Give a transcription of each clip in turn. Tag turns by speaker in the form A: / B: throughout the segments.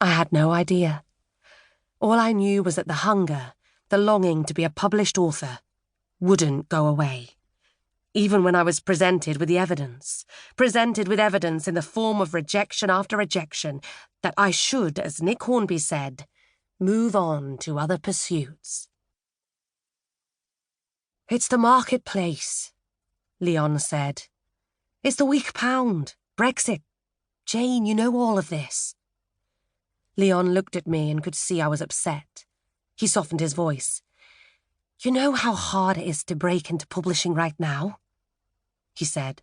A: I had no idea. All I knew was that the hunger, the longing to be a published author, wouldn't go away. Even when I was presented with evidence in the form of rejection after rejection, that I should, as Nick Hornby said, move on to other pursuits. It's the marketplace, Leon said. It's the weak pound, Brexit. Jane, you know all of this. Leon looked at me and could see I was upset. He softened his voice. You know how hard it is to break into publishing right now? He said.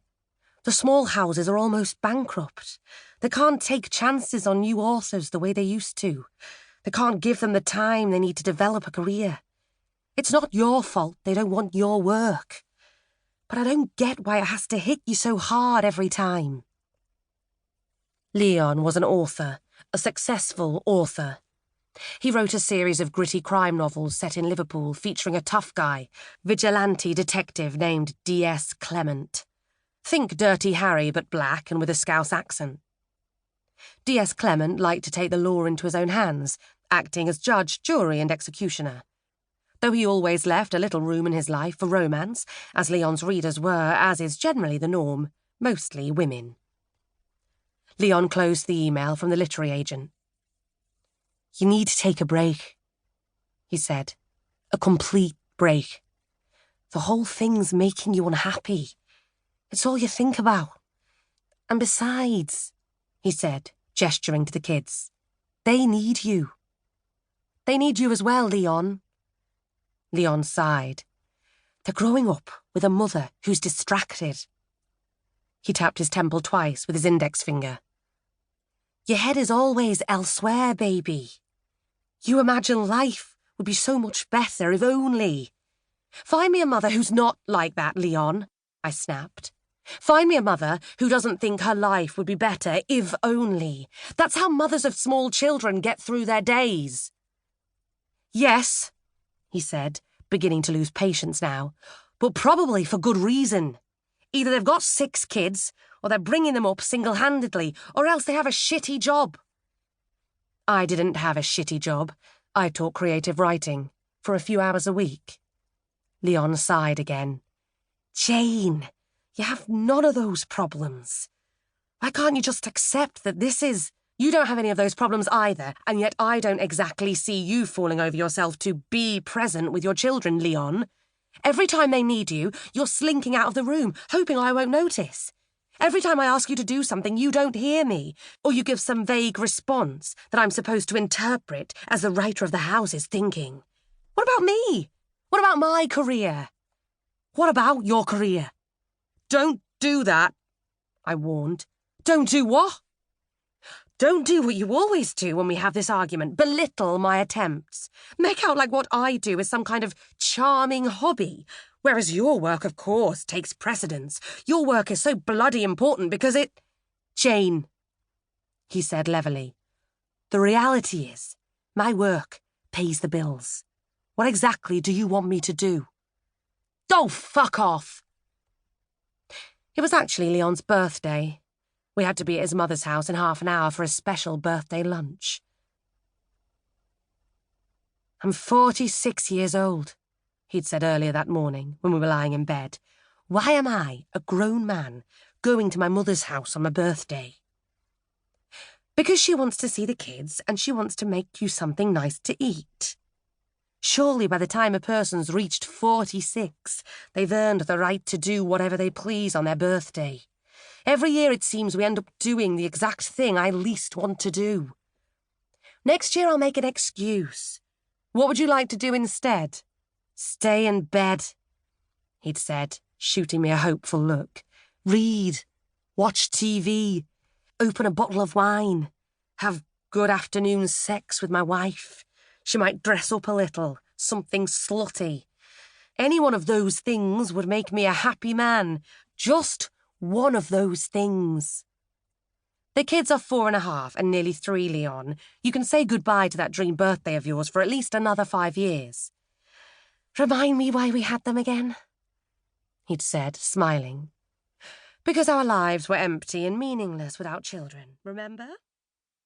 A: The small houses are almost bankrupt. They can't take chances on new authors the way they used to. They can't give them the time they need to develop a career. It's not your fault they don't want your work. But I don't get why it has to hit you so hard every time. Leon was an author, a successful author. He wrote a series of gritty crime novels set in Liverpool featuring a tough guy, vigilante detective named D.S. Clement. Think Dirty Harry but black and with a Scouse accent. D.S. Clement liked to take the law into his own hands, acting as judge, jury and executioner. Though he always left a little room in his life for romance, as Leon's readers were, as is generally the norm, mostly women. Leon closed the email from the literary agent. You need to take a break, he said. A complete break. The whole thing's making you unhappy. It's all you think about. And besides, he said, gesturing to the kids, they need you. They need you as well, Leon. Leon sighed. They're growing up with a mother who's distracted. He tapped his temple twice with his index finger. Your head is always elsewhere, baby. You imagine life would be so much better if only. Find me a mother who's not like that, Leon, I snapped. Find me a mother who doesn't think her life would be better if only. That's how mothers of small children get through their days. Yes, he said, beginning to lose patience now, but probably for good reason. Either they've got 6 kids, or they're bringing them up single-handedly, or else they have a shitty job. I didn't have a shitty job. I taught creative writing for a few hours a week. Leon sighed again. Jane, you have none of those problems. Why can't you just accept that this is... You don't have any of those problems either, and yet I don't exactly see you falling over yourself to be present with your children, Leon. Every time they need you, you're slinking out of the room, hoping I won't notice. Every time I ask you to do something, you don't hear me, or you give some vague response that I'm supposed to interpret as the writer of the house is thinking. What about me? What about my career? What about your career? Don't do that, I warned. Don't do what? Don't do what you always do when we have this argument. Belittle my attempts. Make out like what I do is some kind of charming hobby. Whereas your work, of course, takes precedence. Your work is so bloody important because it... Jane, he said levelly. The reality is, my work pays the bills. What exactly do you want me to do? Oh, fuck off! It was actually Leon's birthday. We had to be at his mother's house in half an hour for a special birthday lunch. I'm 46 years old, he'd said earlier that morning when we were lying in bed. Why am I, a grown man, going to my mother's house on my birthday? Because she wants to see the kids and she wants to make you something nice to eat. Surely by the time a person's reached 46, they've earned the right to do whatever they please on their birthday. Every year it seems we end up doing the exact thing I least want to do. Next year I'll make an excuse. What would you like to do instead? Stay in bed, he'd said, shooting me a hopeful look. Read, watch TV, open a bottle of wine, have good afternoon sex with my wife. She might dress up a little, something slutty. Any one of those things would make me a happy man. Just one of those things. The kids are 4.5 and nearly 3, Leon. You can say goodbye to that dream birthday of yours for at least another 5 years. Remind me why we had them again, he'd said, smiling. Because our lives were empty and meaningless without children, remember?